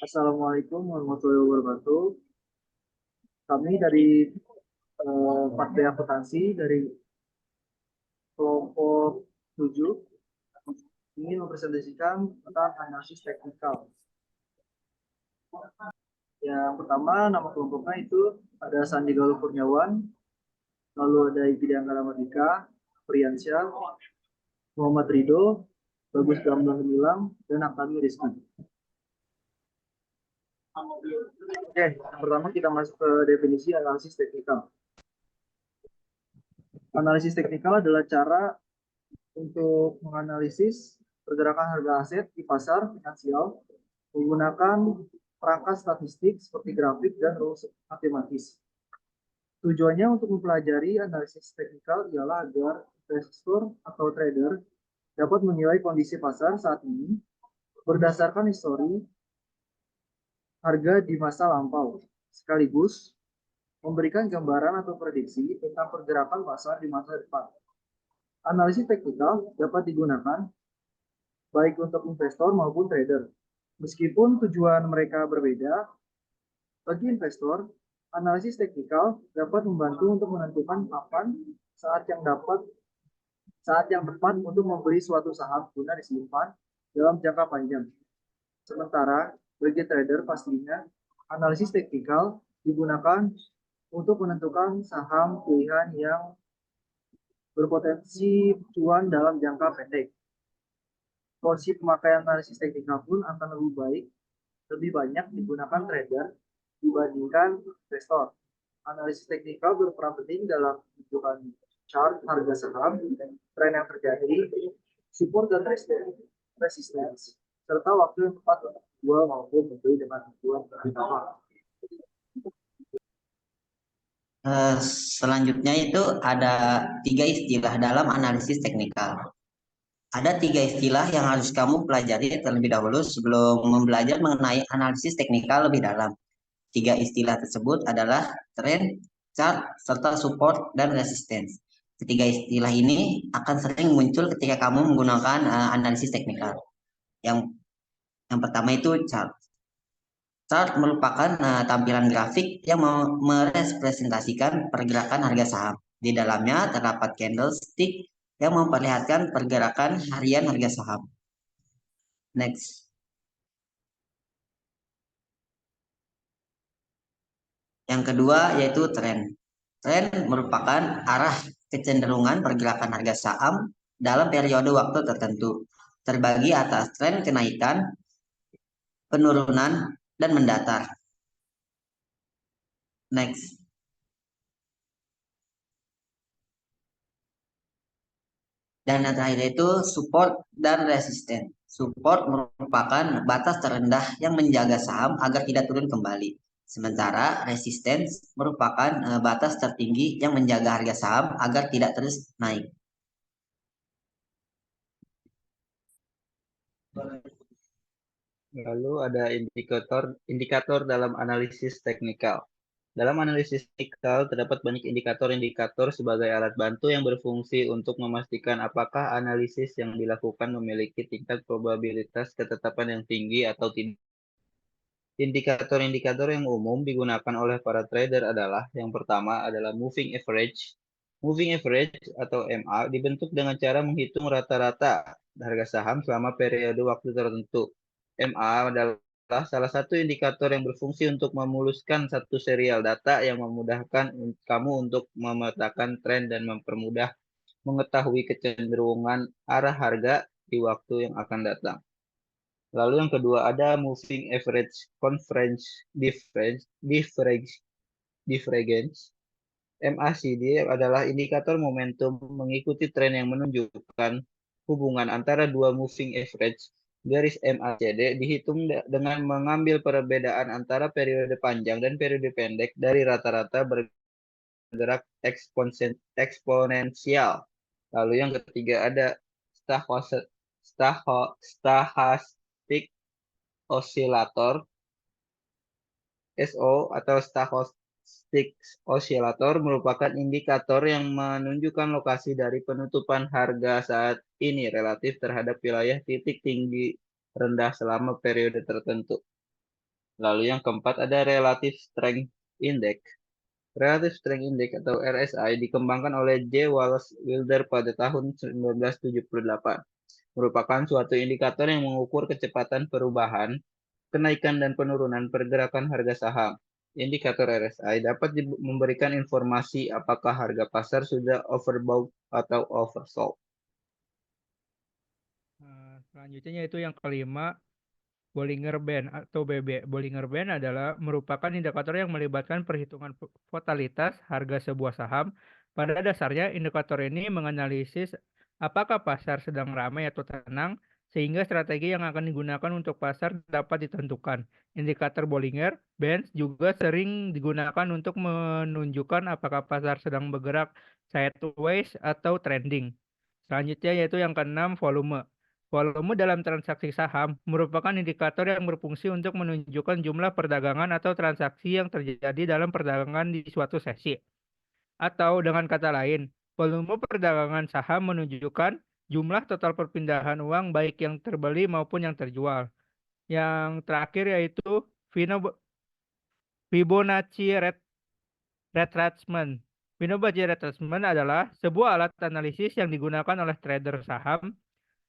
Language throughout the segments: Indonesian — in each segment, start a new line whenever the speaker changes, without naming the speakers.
Assalamualaikum warahmatullahi wabarakatuh. Kami dari Partai Akuntansi dari kelompok 7 ingin mempresentasikan tentang analisis teknikal. Yang pertama, nama kelompoknya itu ada Sandi Galuh Kurniawan, lalu ada Ibi Anggara Mardika, Priyansyah, Muhammad Ridho, Bagus Gamblang Gemilang, dan Aktami Rizky. Oke, yang pertama kita masuk ke definisi analisis teknikal. Analisis teknikal adalah cara untuk menganalisis pergerakan harga aset di pasar finansial menggunakan perangkat statistik seperti grafik dan rumus matematis. Tujuannya untuk mempelajari analisis teknikal ialah agar investor atau trader dapat menilai kondisi pasar saat ini berdasarkan histori harga di masa lampau, sekaligus memberikan gambaran atau prediksi tentang pergerakan pasar di masa depan. Analisis teknikal dapat digunakan baik untuk investor maupun trader. Meskipun tujuan mereka berbeda, bagi investor, analisis teknikal dapat membantu untuk menentukan kapan saat yang dapat saat yang tepat untuk membeli suatu saham guna disimpan dalam jangka panjang. Sementara bagi trader pastinya analisis teknikal digunakan untuk menentukan saham pilihan yang berpotensi cuan dalam jangka pendek. Porsi pemakaian analisis teknikal pun akan lebih banyak digunakan trader dibandingkan investor. Analisis teknikal berperan penting dalam menentukan chart harga saham, tren yang terjadi, support dan resistance, serta waktu yang tepat untuk jual maupun membeli dengan tujuan bersama.
Selanjutnya itu ada 3 istilah dalam analisis teknikal. Ada 3 istilah yang harus kamu pelajari terlebih dahulu sebelum belajar mengenai analisis teknikal lebih dalam. 3 istilah tersebut adalah trend, chart, serta support dan resistance. Ketiga istilah ini akan sering muncul ketika kamu menggunakan analisis teknikal. Yang yang pertama itu chart. Chart merupakan tampilan grafik yang merepresentasikan pergerakan harga saham. Di dalamnya terdapat candlestick yang memperlihatkan pergerakan harian harga saham. Next. Yang kedua yaitu tren. Tren merupakan arah kecenderungan pergerakan harga saham dalam periode waktu tertentu. Terbagi atas tren kenaikan, penurunan, dan mendatar. Next. Dan yang terakhir itu support dan resisten. Support merupakan batas terendah yang menjaga saham agar tidak turun kembali. Sementara resistance merupakan batas tertinggi yang menjaga harga saham agar tidak terus naik.
Lalu ada indikator dalam analisis teknikal. Dalam analisis teknikal terdapat banyak indikator-indikator sebagai alat bantu yang berfungsi untuk memastikan apakah analisis yang dilakukan memiliki tingkat probabilitas ketetapan yang tinggi atau tidak. Indikator-indikator yang umum digunakan oleh para trader adalah yang pertama adalah moving average. Moving average atau MA dibentuk dengan cara menghitung rata-rata harga saham selama periode waktu tertentu. MA adalah salah satu indikator yang berfungsi untuk memuluskan satu serial data yang memudahkan kamu untuk memetakan tren dan mempermudah mengetahui kecenderungan arah harga di waktu yang akan datang. Lalu yang kedua ada moving average convergence divergence. MACD adalah indikator momentum mengikuti tren yang menunjukkan hubungan antara dua moving average garis MACD dihitung dengan mengambil perbedaan antara periode panjang dan periode pendek dari rata-rata bergerak eksponensial. Lalu yang ketiga ada stochastic oscillator SO atau stochastic oscillator merupakan indikator yang menunjukkan lokasi dari penutupan harga saat ini relatif terhadap wilayah titik tinggi rendah selama periode tertentu. Lalu yang keempat ada Relative Strength Index. Relative Strength Index atau RSI dikembangkan oleh J. Wallace Wilder pada tahun 1978. Merupakan suatu indikator yang mengukur kecepatan perubahan, kenaikan dan penurunan pergerakan harga saham. Indikator RSI dapat memberikan informasi apakah harga pasar sudah overbought atau oversold.
Selanjutnya yaitu yang kelima, Bollinger Band atau BB. Bollinger Band adalah merupakan indikator yang melibatkan perhitungan volatilitas harga sebuah saham. Pada dasarnya, indikator ini menganalisis apakah pasar sedang ramai atau tenang, sehingga strategi yang akan digunakan untuk pasar dapat ditentukan. Indikator Bollinger Bands juga sering digunakan untuk menunjukkan apakah pasar sedang bergerak sideways atau trending. Selanjutnya yaitu yang keenam, volume. Volume dalam transaksi saham merupakan indikator yang berfungsi untuk menunjukkan jumlah perdagangan atau transaksi yang terjadi dalam perdagangan di suatu sesi. Atau dengan kata lain, volume perdagangan saham menunjukkan jumlah total perpindahan uang baik yang terbeli maupun yang terjual. Yang terakhir yaitu Fibonacci Retracement. Fibonacci Retracement adalah sebuah alat analisis yang digunakan oleh trader saham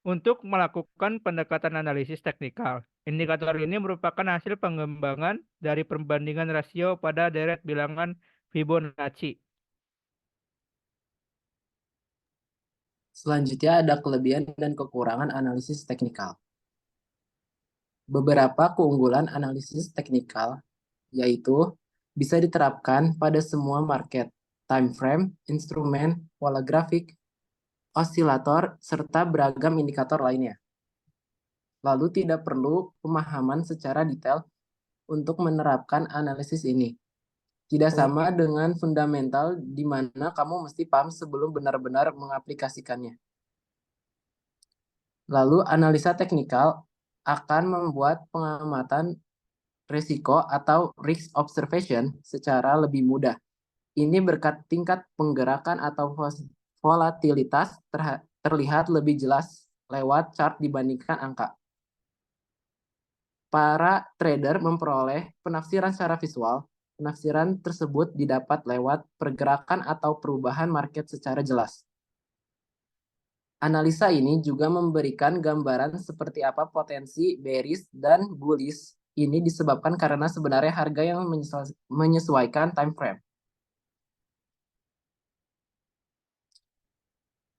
untuk melakukan pendekatan analisis teknikal. Indikator ini merupakan hasil pengembangan dari perbandingan rasio pada deret bilangan Fibonacci.
Selanjutnya ada kelebihan dan kekurangan analisis teknikal. Beberapa keunggulan analisis teknikal yaitu bisa diterapkan pada semua market, time frame, instrumen, pola grafik, osilator, serta beragam indikator lainnya. Lalu tidak perlu pemahaman secara detail untuk menerapkan analisis ini. Tidak sama dengan fundamental di mana kamu mesti paham sebelum benar-benar mengaplikasikannya. Lalu analisa teknikal akan membuat pengamatan risiko atau risk observation secara lebih mudah. Ini berkat tingkat penggerakan atau volatilitas terlihat lebih jelas lewat chart dibandingkan angka. Para trader memperoleh penafsiran secara visual. Penafsiran tersebut didapat lewat pergerakan atau perubahan market secara jelas. Analisa ini juga memberikan gambaran seperti apa potensi bearish dan bullish. Ini disebabkan karena sebenarnya harga yang menyesuaikan time frame.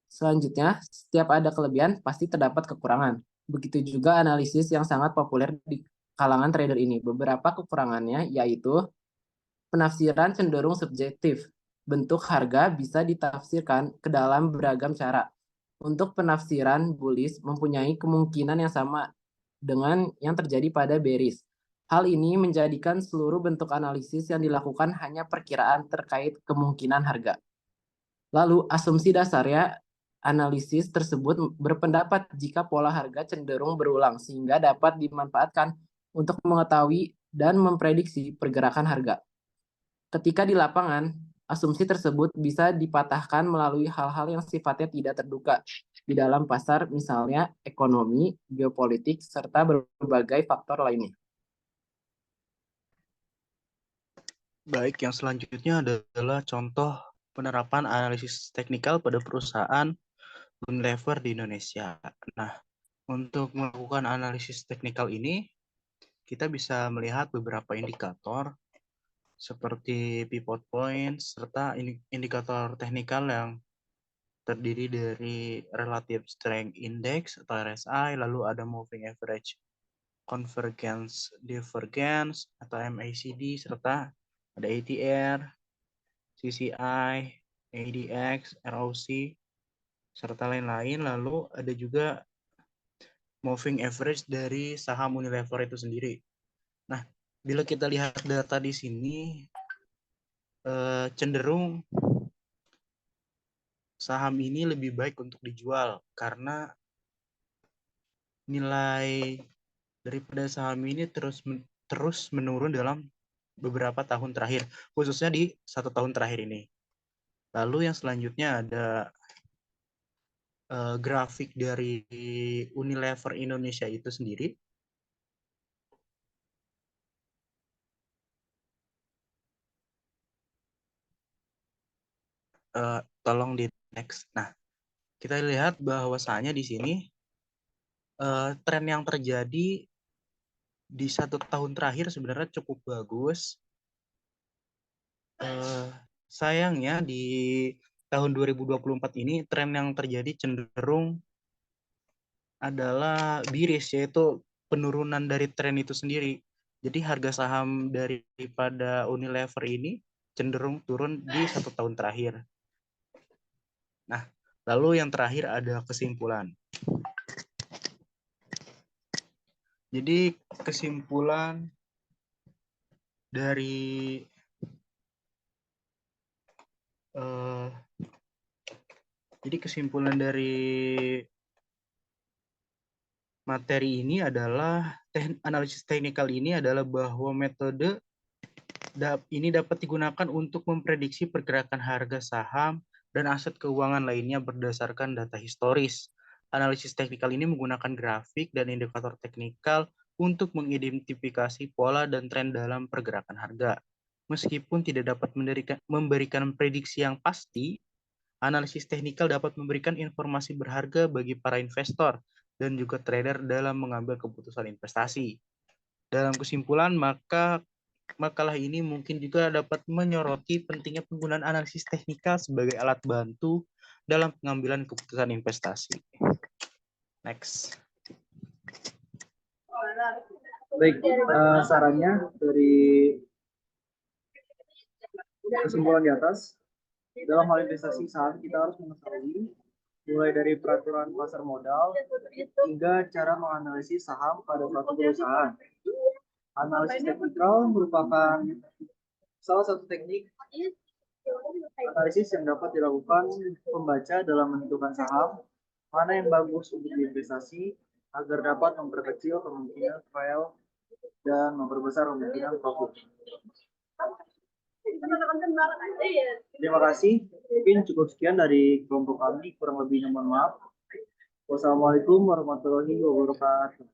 Selanjutnya, setiap ada kelebihan pasti terdapat kekurangan. Begitu juga analisis yang sangat populer di kalangan trader ini. Beberapa kekurangannya yaitu penafsiran cenderung subjektif. Bentuk harga bisa ditafsirkan ke dalam beragam cara. Untuk penafsiran bullish mempunyai kemungkinan yang sama dengan yang terjadi pada bearish. Hal ini menjadikan seluruh bentuk analisis yang dilakukan hanya perkiraan terkait kemungkinan harga. Lalu asumsi dasarnya analisis tersebut berpendapat jika pola harga cenderung berulang sehingga dapat dimanfaatkan untuk mengetahui dan memprediksi pergerakan harga. Ketika di lapangan, asumsi tersebut bisa dipatahkan melalui hal-hal yang sifatnya tidak terduga di dalam pasar, misalnya ekonomi, geopolitik, serta berbagai faktor lainnya.
Baik, yang selanjutnya adalah contoh penerapan analisis teknikal pada perusahaan Unilever di Indonesia. Nah, untuk melakukan analisis teknikal ini, kita bisa melihat beberapa indikator seperti pivot point, serta indikator teknikal yang terdiri dari Relative Strength Index atau RSI, lalu ada Moving Average Convergence Divergence atau MACD, serta ada ATR, CCI, ADX, ROC, serta lain-lain. Lalu ada juga moving average dari saham Unilever itu sendiri. Nah, bila kita lihat data di sini, cenderung saham ini lebih baik untuk dijual karena nilai daripada saham ini terus menurun dalam beberapa tahun terakhir, khususnya di 1 tahun terakhir ini. Lalu yang selanjutnya ada grafik dari Unilever Indonesia itu sendiri. tolong di next. Nah, kita lihat bahwasanya di sini tren yang terjadi di 1 tahun terakhir sebenarnya cukup bagus. Sayangnya di tahun 2024 ini tren yang terjadi cenderung adalah miris, yaitu penurunan dari tren itu sendiri. Jadi harga saham daripada Unilever ini cenderung turun di 1 tahun terakhir. Nah, lalu yang terakhir ada kesimpulan. Jadi kesimpulan dari materi ini adalah analisis teknikal ini adalah bahwa metode ini dapat digunakan untuk memprediksi pergerakan harga saham dan aset keuangan lainnya berdasarkan data historis. Analisis teknikal ini menggunakan grafik dan indikator teknikal untuk mengidentifikasi pola dan tren dalam pergerakan harga. Meskipun tidak dapat memberikan prediksi yang pasti, analisis teknikal dapat memberikan informasi berharga bagi para investor dan juga trader dalam mengambil keputusan investasi. Dalam kesimpulan, makalah ini mungkin juga dapat menyoroti pentingnya penggunaan analisis teknikal sebagai alat bantu dalam pengambilan keputusan investasi. Next.
Baik, sarannya dari kesimpulan di atas, dalam hal investasi saham kita harus mengetahui mulai dari peraturan pasar modal hingga cara menganalisis saham pada suatu perusahaan. Analisis teknikal merupakan salah satu teknik analisis yang dapat dilakukan pembaca dalam menentukan saham mana yang bagus untuk diinvestasi agar dapat memperkecil kemungkinan fail dan memperbesar kemungkinan profit. Terima kasih. Mungkin cukup sekian dari kelompok kami. Kurang lebihnya mohon maaf. Wassalamualaikum warahmatullahi wabarakatuh.